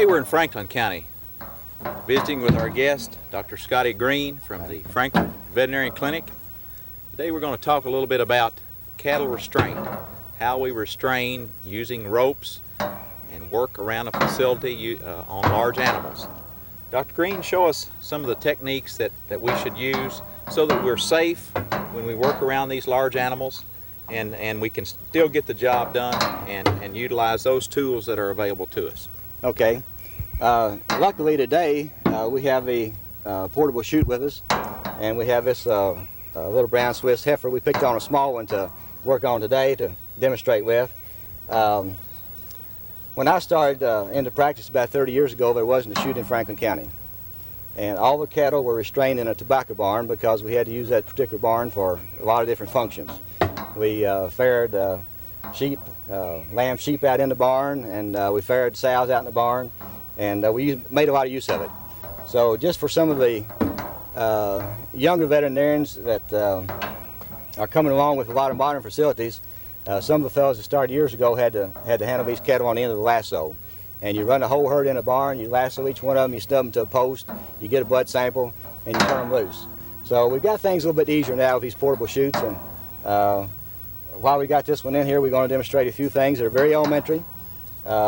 Today we're in Franklin County, visiting with our guest, Dr. Scotty Green from the Franklin Veterinarian Clinic. Today we're going to talk a little bit about cattle restraint, how we restrain using ropes and work around a facility on large animals. Dr. Green, show us some of the techniques that we should use so that we're safe when we work around these large animals and we can still get the job done and utilize those tools that are available to us. Okay. Luckily today we have a portable chute with us, and we have this little brown Swiss heifer. We picked on a small one to work on today to demonstrate with. When I started into practice about 30 years ago, there wasn't a chute in Franklin County, and all the cattle were restrained in a tobacco barn because we had to use that particular barn for a lot of different functions. We farrowed sheep, lamb sheep out in the barn, and we farrowed sows out in the barn, and we made a lot of use of it. So just for some of the younger veterinarians that are coming along with a lot of modern facilities, some of the fellows that started years ago had to handle these cattle on the end of the lasso. And you run the whole herd in a barn, you lasso each one of them, you stub them to a post, you get a blood sample, and you turn them loose. So we've got things a little bit easier now with these portable chutes, and while we got this one in here, we're going to demonstrate a few things that are very elementary.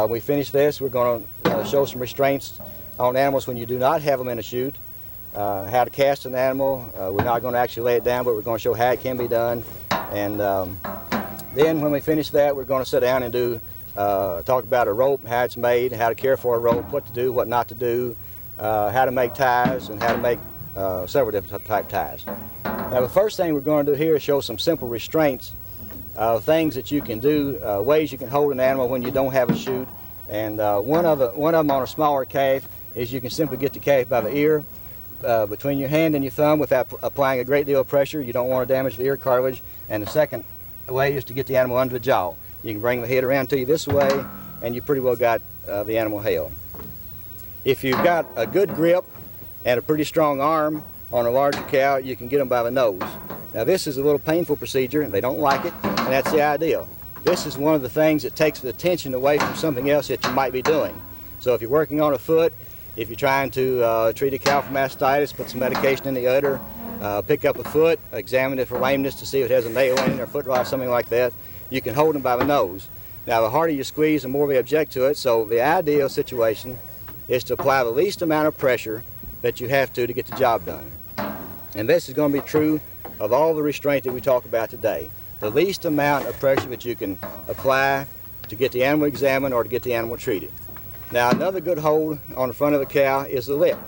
We finish this, we're going to show some restraints on animals when you do not have them in a chute, how to cast an animal. We're not going to actually lay it down, but we're going to show how it can be done. And then when we finish that, we're going to sit down and talk about a rope, how it's made, how to care for a rope, what to do, what not to do, how to make ties, and how to make several different type ties. Now the first thing we're going to do here is show some simple restraints, things that you can do, ways you can hold an animal when you don't have a chute. And one of them on a smaller calf is you can simply get the calf by the ear between your hand and your thumb without applying a great deal of pressure. You don't want to damage the ear cartilage. And the second way is to get the animal under the jaw. You can bring the head around to you this way, and you pretty well got the animal held. If you've got a good grip and a pretty strong arm on a larger cow, you can get them by the nose. Now this is a little painful procedure. They don't like it, and that's the idea. This is one of the things that takes the attention away from something else that you might be doing. So if you're working on a foot, if you're trying to treat a cow for mastitis, put some medication in the udder, pick up a foot, examine it for lameness to see if it has a nail in it or foot rot, something like that, you can hold them by the nose. Now the harder you squeeze, the more they object to it, so the ideal situation is to apply the least amount of pressure that you have to get the job done. And this is going to be true of all the restraint that we talk about today. The least amount of pressure that you can apply to get the animal examined or to get the animal treated. Now another good hold on the front of the cow is the lip.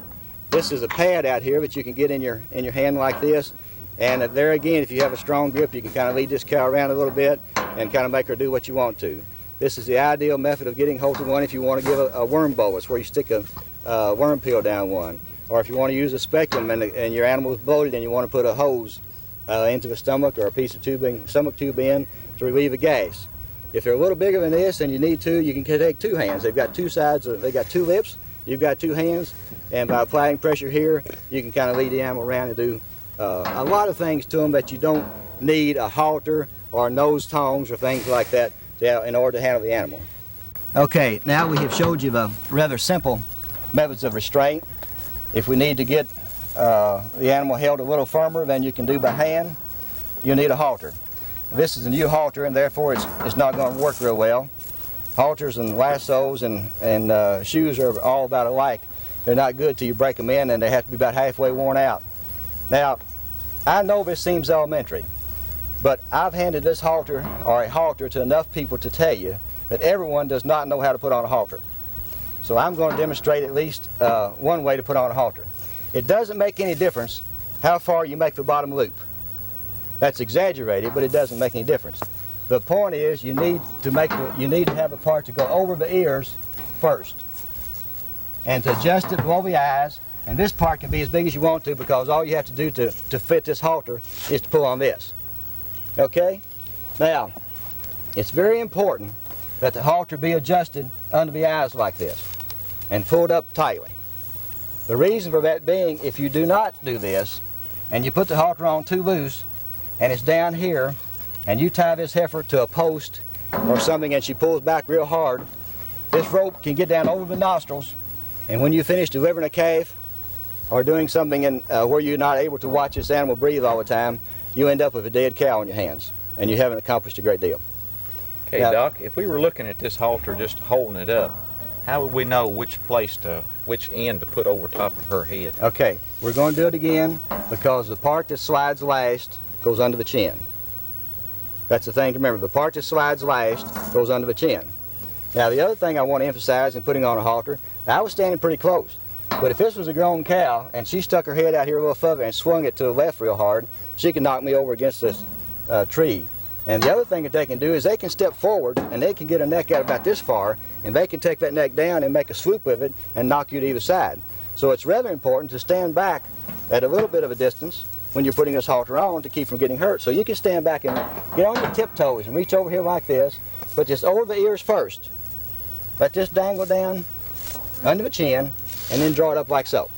This is a pad out here that you can get in your hand like this, and there again, if you have a strong grip, you can kind of lead this cow around a little bit and kind of make her do what you want to. This is the ideal method of getting hold of one if you want to give a worm bolus, where you stick a worm pill down one, or if you want to use a speculum and your animal is bloated and you want to put a hose into the stomach or a piece of stomach tube in to relieve a gas. If they're a little bigger than this and you need to, you can take two hands. They've got two sides, they've got two lips, you've got two hands, and by applying pressure here, you can kind of lead the animal around and do a lot of things to them that you don't need a halter or nose tongs or things like that in order to handle the animal. Okay, now we have showed you the rather simple methods of restraint. If we need to get the animal held a little firmer than you can do by hand, you need a halter. This is a new halter, and therefore it's not going to work real well. Halters and lassos and shoes are all about alike. They're not good till you break them in, and they have to be about halfway worn out. Now, I know this seems elementary, but I've handed this halter or a halter to enough people to tell you that everyone does not know how to put on a halter. So I'm going to demonstrate at least one way to put on a halter. It doesn't make any difference how far you make the bottom loop. That's exaggerated, but it doesn't make any difference. The point is you need to have a part to go over the ears first and to adjust it below the eyes, and this part can be as big as you want to because all you have to do to fit this halter is to pull on this. Okay? Now, it's very important that the halter be adjusted under the eyes like this and pulled up tightly. The reason for that being, if you do not do this and you put the halter on too loose and it's down here and you tie this heifer to a post or something and she pulls back real hard, This rope can get down over the nostrils, and when you finish delivering a calf or doing something where you're not able to watch this animal breathe all the time, you end up with a dead cow on your hands, and you haven't accomplished a great deal. Okay, now, Doc, if we were looking at this halter just holding it up, how would we know which end to put over top of her head? Okay, we're going to do it again because the part that slides last goes under the chin. That's the thing to remember. The part that slides last goes under the chin. Now, the other thing I want to emphasize in putting on a halter, I was standing pretty close, but if this was a grown cow and she stuck her head out here a little further and swung it to the left real hard, she could knock me over against this tree. And the other thing that they can do is they can step forward and they can get a neck out about this far, and they can take that neck down and make a swoop with it and knock you to either side. So it's rather important to stand back at a little bit of a distance when you're putting this halter on to keep from getting hurt. So you can stand back and get on your tiptoes and reach over here like this, but just over the ears first. Let this dangle down under the chin and then draw it up like so.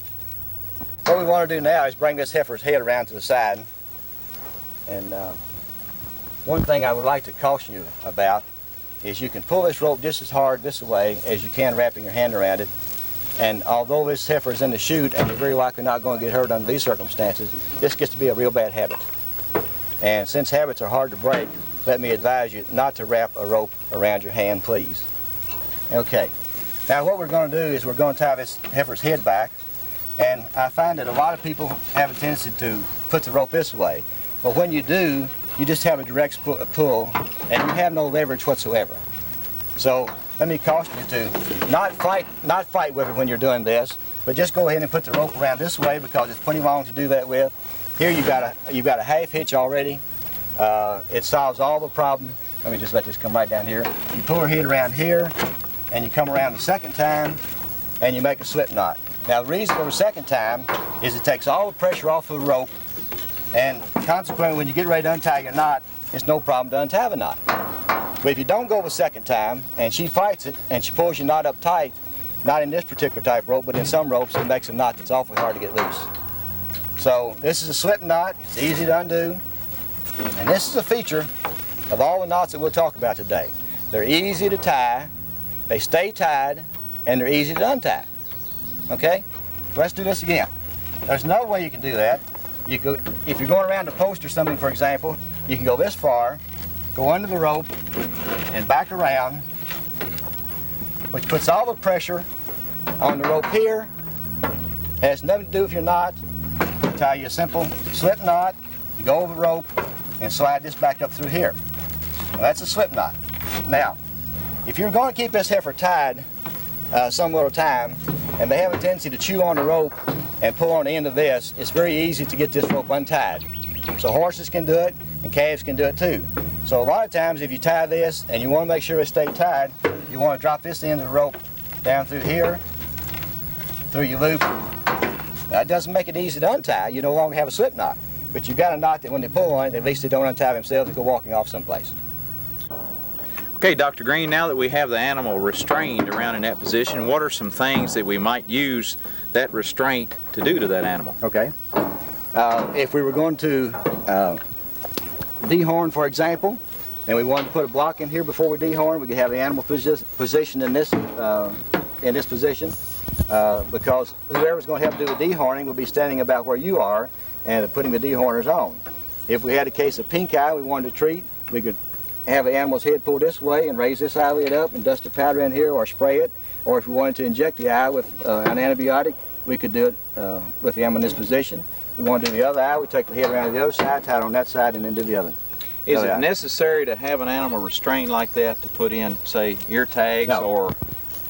What we want to do now is bring this heifer's head around to the side. And one thing I would like to caution you about is you can pull this rope just as hard this way as you can wrapping your hand around it. And although this heifer is in the chute and you're very likely not going to get hurt under these circumstances, this gets to be a real bad habit. And since habits are hard to break, let me advise you not to wrap a rope around your hand, please. Okay, now what we're going to do is we're going to tie this heifer's head back, and I find that a lot of people have a tendency to put the rope this way. But when you do, you just have a direct pull, and you have no leverage whatsoever. So let me caution you to not fight with it when you're doing this, but just go ahead and put the rope around this way because it's plenty long to do that with. Here you've got a half hitch already. It solves all the problem. Let me just let this come right down here. You pull her head around here, and you come around the second time, and you make a slip knot. Now the reason for the second time is it takes all the pressure off of the rope, and consequently when you get ready to untie your knot, it's no problem to untie the knot. But if you don't go the second time, and she fights it, and she pulls your knot up tight, not in this particular type rope, but in some ropes, it makes a knot that's awfully hard to get loose. So this is a slip knot, it's easy to undo, and this is a feature of all the knots that we'll talk about today. They're easy to tie, they stay tied, and they're easy to untie. Okay? Let's do this again. There's another way you can do that. If you're going around a post or something, for example, you can go this far, go under the rope, and back around, which puts all the pressure on the rope here. Has nothing to do with your knot. Tie you a simple slip knot, you go over the rope, and slide this back up through here. Now, that's a slip knot. Now, if you're going to keep this heifer tied some little time, and they have a tendency to chew on the rope and pull on the end of this, it's very easy to get this rope untied. So horses can do it, and calves can do it too. So a lot of times if you tie this and you want to make sure it stays tied, you want to drop this end of the rope down through here, through your loop. That doesn't make it easy to untie. You no longer have a slip knot. But you've got a knot that when they pull on it, at least they don't untie themselves and go walking off someplace. Okay, Dr. Green, now that we have the animal restrained around in that position, what are some things that we might use that restraint to do to that animal? Okay. If we were going to dehorn, for example, and we wanted to put a block in here before we dehorn, we could have the animal positioned in this position, because whoever's going to help do the dehorning will be standing about where you are and putting the dehorners on. If we had a case of pink eye we wanted to treat, we could have the animal's head pulled this way and raise this eyelid up and dust the powder in here or spray it. Or if we wanted to inject the eye with an antibiotic, we could do it with the animal in this position. If we want to do the other eye, we take the head around to the other side, tie it on that side, and then do the other. Is it necessary to have an animal restrained like that to put in, say, ear tags or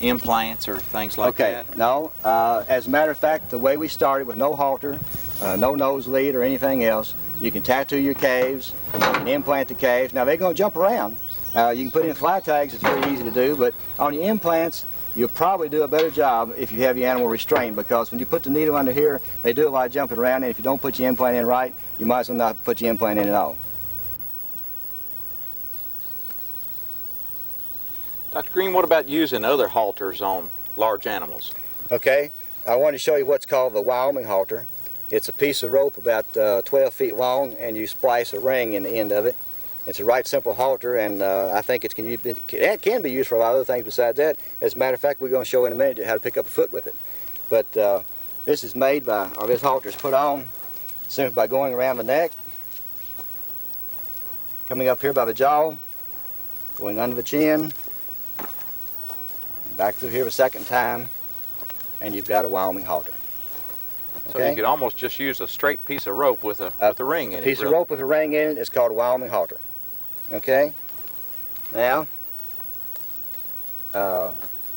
implants or things like that? No. As a matter of fact, the way we started with no halter, no nose lead or anything else, you can tattoo your calves, you can implant the calves. Now they're going to jump around. You can put in fly tags, it's very easy to do, but on your implants, you'll probably do a better job if you have your animal restrained, because when you put the needle under here, they do a lot of jumping around, and if you don't put your implant in right, you might as well not put your implant in at all. Dr. Green, what about using other halters on large animals? Okay, I want to show you what's called the Wyoming halter. It's a piece of rope about 12 feet long, and you splice a ring in the end of it, It's a right simple halter, and I think it can be used for a lot of other things besides that. As a matter of fact, we're going to show in a minute how to pick up a foot with it. But this is made by, or this halter is put on simply by going around the neck, coming up here by the jaw, going under the chin, back through here a second time, and you've got a Wyoming halter. So you could almost just use a straight piece of rope with a ring in it. A piece of rope with a ring in it is called a Wyoming halter. Okay? Now,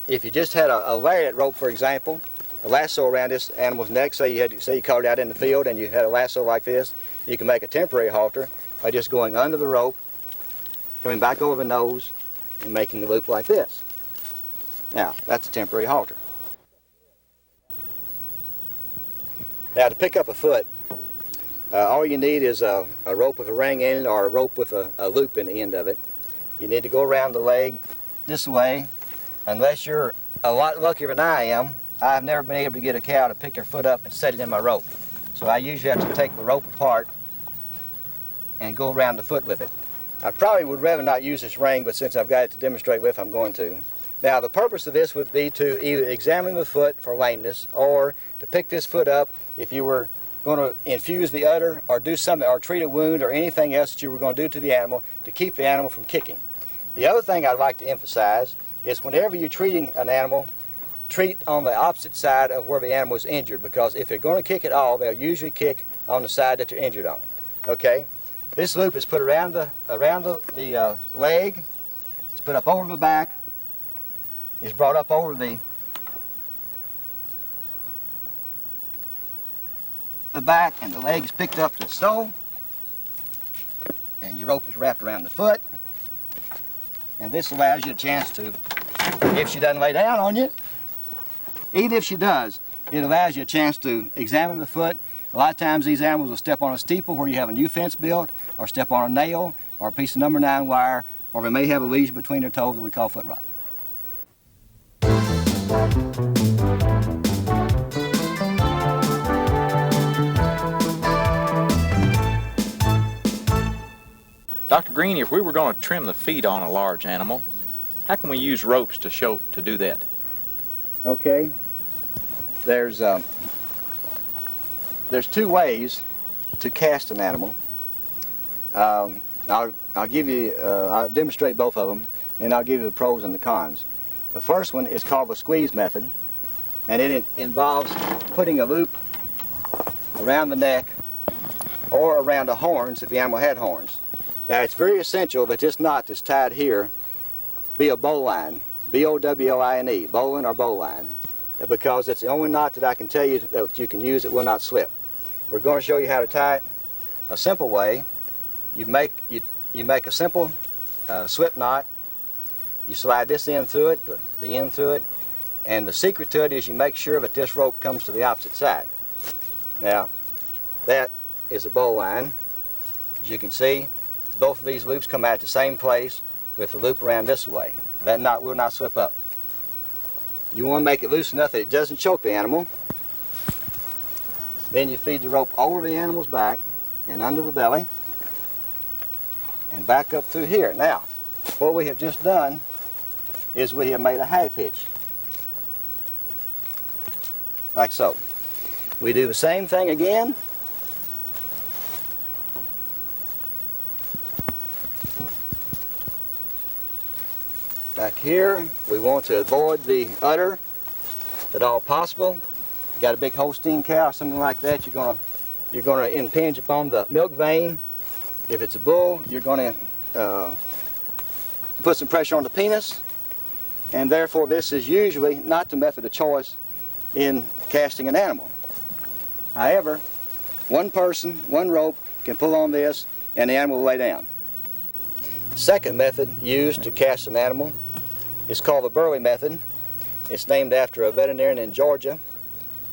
if you just had a lariat rope, for example, a lasso around this animal's neck, say you caught it out in the field and you had a lasso like this, you can make a temporary halter by just going under the rope, coming back over the nose, and making a loop like this. Now, that's a temporary halter. Now, to pick up a foot, all you need is a rope with a ring in it or a rope with a loop in the end of it. You need to go around the leg this way. Unless you're a lot luckier than I am, I've never been able to get a cow to pick her foot up and set it in my rope. So I usually have to take the rope apart and go around the foot with it. I probably would rather not use this ring, but since I've got it to demonstrate with, I'm going to. Now, the purpose of this would be to either examine the foot for lameness or to pick this foot up if you were going to infuse the udder or do something or treat a wound or anything else that you were going to do to the animal to keep the animal from kicking. The other thing I'd like to emphasize is whenever you're treating an animal, treat on the opposite side of where the animal is injured, because if they're going to kick at all, they'll usually kick on the side that they're injured on. Okay? This loop is put around the leg. It's put up over the back. It's brought up over the back, and the leg is picked up to the sole, and your rope is wrapped around the foot, and this allows you a chance to, if she doesn't lay down on you, even if she does, it allows you a chance to examine the foot. A lot of times these animals will step on a steeple where you have a new fence built, or step on a nail, or a piece of number 9 wire, or they may have a lesion between their toes that we call foot rot. Dr. Green, if we were going to trim the feet on a large animal, how can we use ropes to do that? Okay, there's 2 ways to cast an animal. I'll demonstrate both of them, and I'll give you the pros and the cons. The first one is called the squeeze method, and it involves putting a loop around the neck or around the horns if the animal had horns. Now, it's very essential that this knot that's tied here be a bowline, B-O-W-L-I-N-E, bowline or bowline, because it's the only knot that I can tell you that you can use that will not slip. We're going to show you how to tie it a simple way. You make a simple slip knot. You slide this end through it, the end through it, and the secret to it is you make sure that this rope comes to the opposite side. Now, that is a bowline. As you can see, both of these loops come out at the same place with the loop around this way. That knot will not slip up. You want to make it loose enough that it doesn't choke the animal. Then you feed the rope over the animal's back and under the belly and back up through here. Now, what we have just done is we have made a half hitch, like so. We do the same thing again. Back here, we want to avoid the udder at all possible. Got a big Holstein cow or something like that, you're going to impinge upon the milk vein. If it's a bull, you're going to put some pressure on the penis, and therefore this is usually not the method of choice in casting an animal. However, one person, one rope can pull on this and the animal will lay down. The second method used to cast an animal is called the Burley method. It's named after a veterinarian in Georgia,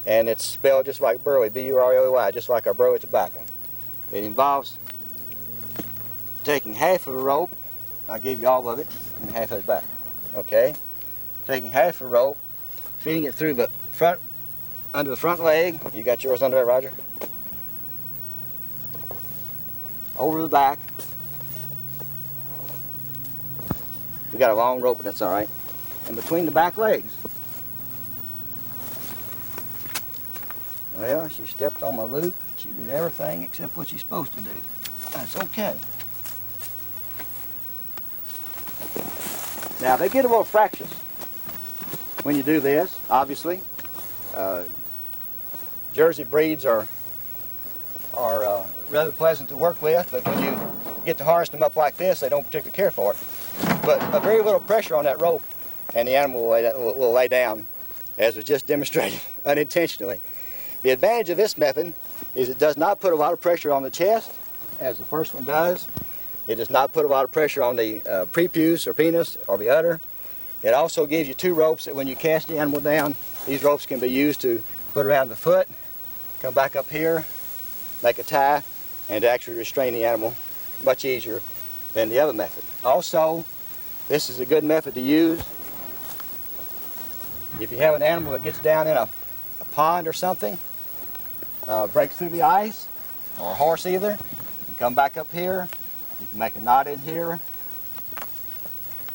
and it's spelled just like Burley, B-U-R-L-E-Y, just like our Burley tobacco. It involves taking half of a rope, I'll give you all of it, and half of it back. Okay? Taking half a rope, feeding it through the front, under the front leg. You got yours under there, Roger? Over the back, We got a long rope, but that's all right. And between the back legs. Well, she stepped on my loop. She did everything except what she's supposed to do. That's okay. Now, they get a little fractious when you do this, obviously. Jersey breeds are rather pleasant to work with, but when you get to harness them up like this, they don't particularly care for it. But a very little pressure on that rope, and the animal will lay down, as was just demonstrated unintentionally. The advantage of this method is it does not put a lot of pressure on the chest, as the first one does. It does not put a lot of pressure on the prepuce or penis or the udder. It also gives you two ropes that when you cast the animal down, these ropes can be used to put around the foot, come back up here, make a tie, and to actually restrain the animal much easier than the other method. Also, this is a good method to use if you have an animal that gets down in a pond or something, breaks through the ice, or a horse either. You come back up here, you can make a knot in here,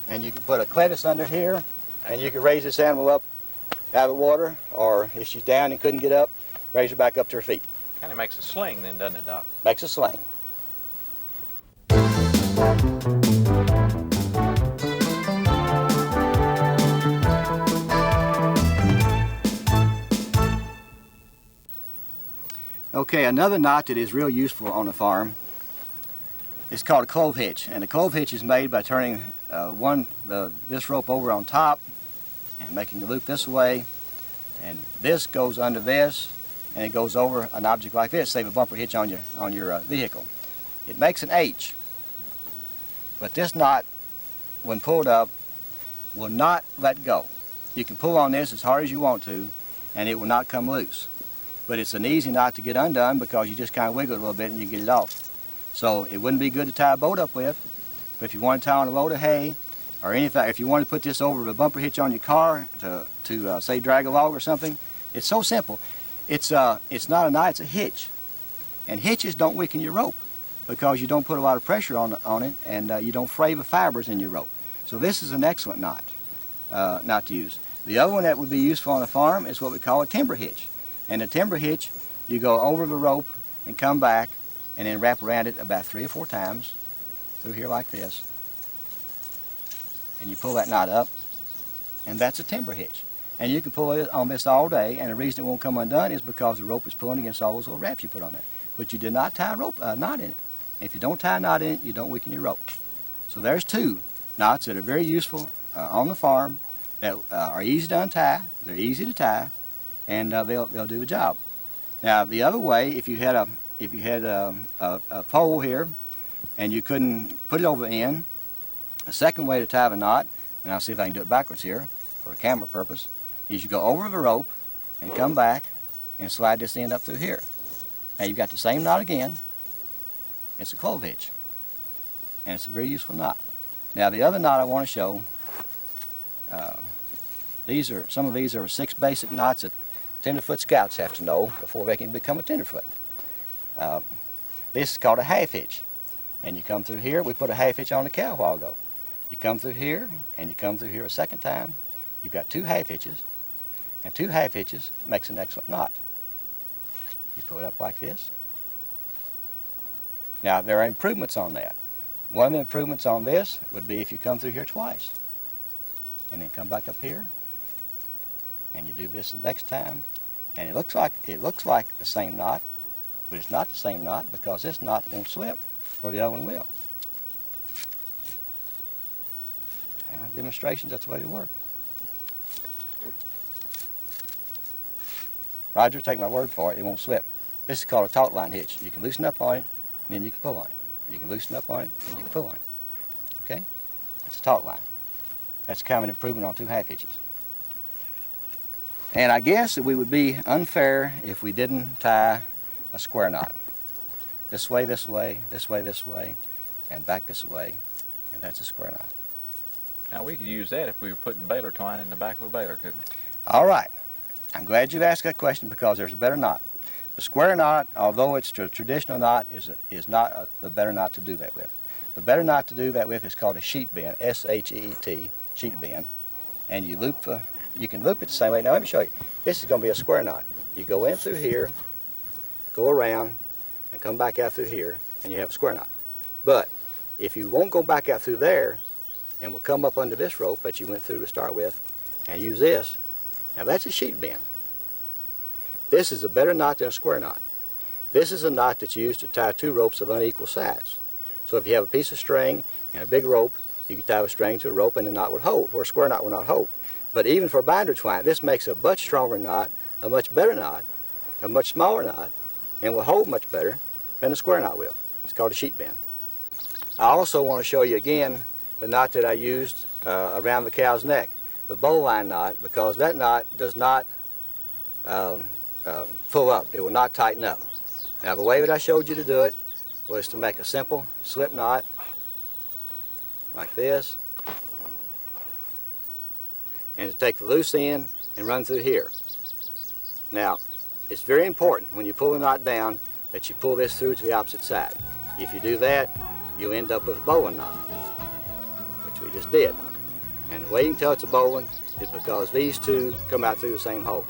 and you can put a clevis under here, and you can raise this animal up out of the water, or if she's down and couldn't get up, raise her back up to her feet. Kind of makes a sling then, doesn't it, Doc? Makes a sling. Okay, another knot that is real useful on the farm is called a clove hitch. And the clove hitch is made by turning this rope over on top and making the loop this way. And this goes under this, and it goes over an object like this, save a bumper hitch on your vehicle. It makes an H. But this knot, when pulled up, will not let go. You can pull on this as hard as you want to, and it will not come loose. But it's an easy knot to get undone because you just kind of wiggle it a little bit and you get it off. So it wouldn't be good to tie a boat up with, but if you want to tie on a load of hay, or anything, if you want to put this over a bumper hitch on your car to say drag a log or something, it's so simple. It's not a knot, it's a hitch. And hitches don't weaken your rope because you don't put a lot of pressure on it, and you don't fray the fibers in your rope. So this is an excellent knot to use. The other one that would be useful on the farm is what we call a timber hitch. And the timber hitch, you go over the rope and come back and then wrap around it about 3 or 4 times through here like this. And you pull that knot up, and that's a timber hitch. And you can pull it on this all day, and the reason it won't come undone is because the rope is pulling against all those little wraps you put on there. But you did not tie a knot in it. If you don't tie a knot in it, you don't weaken your rope. So there's 2 knots that are very useful on the farm that are easy to untie, they're easy to tie, and they'll do the job. Now the other way, if you had a pole here and you couldn't put it over the end, the second way to tie the knot, and I'll see if I can do it backwards here for a camera purpose, is you go over the rope and come back and slide this end up through here. Now you've got the same knot again. It's a clove hitch, and it's a very useful knot. Now the other knot I want to show, some of these are 6 basic knots that tenderfoot scouts have to know before they can become a tenderfoot. This is called a half hitch, and you come through here. We put a half hitch on the cow a while ago. You come through here, and you come through here a second time. You've got 2 half hitches, and 2 half hitches makes an excellent knot. You pull it up like this. Now there are improvements on that. One of the improvements on this would be if you come through here twice, and then come back up here, and you do this the next time, and it looks like the same knot, but it's not the same knot because this knot won't slip, or the other one will. Now, demonstrations, that's the way they work. Roger, take my word for it, it won't slip. This is called a taut line hitch. You can loosen up on it, and then you can pull on it. You can loosen up on it, and you can pull on it. Okay? That's a taut line. That's kind of an improvement on 2 half hitches. And I guess that we would be unfair if we didn't tie a square knot. This way, this way, this way, this way, and back this way, and that's a square knot. Now we could use that if we were putting baler twine in the back of a baler, couldn't we? All right. I'm glad you've asked that question because there's a better knot. The square knot, although it's a traditional knot, is not the better knot to do that with. The better knot to do that with is called a sheet bend, S-H-E-E-T, sheet bend. And you can loop it the same way. Now let me show you. This is going to be a square knot. You go in through here, go around, and come back out through here, and you have a square knot. But if you won't go back out through there, and will come up under this rope that you went through to start with, and use this, now that's a sheet bend. This is a better knot than a square knot. This is a knot that's used to tie two ropes of unequal size. So if you have a piece of string and a big rope, you can tie a string to a rope and the knot would hold, or a square knot will not hold. But even for binder twine, this makes a much stronger knot, a much better knot, a much smaller knot, and will hold much better than a square knot will. It's called a sheet bend. I also want to show you again the knot that I used around the cow's neck, the bowline knot, because that knot does not pull up. It will not tighten up. Now the way that I showed you to do it was to make a simple slip knot like this, and to take the loose end and run through here. Now, it's very important when you pull the knot down that you pull this through to the opposite side. If you do that, you end up with a bowline knot, which we just did. And the way you can tell it's a bowline is because these two come out through the same hole.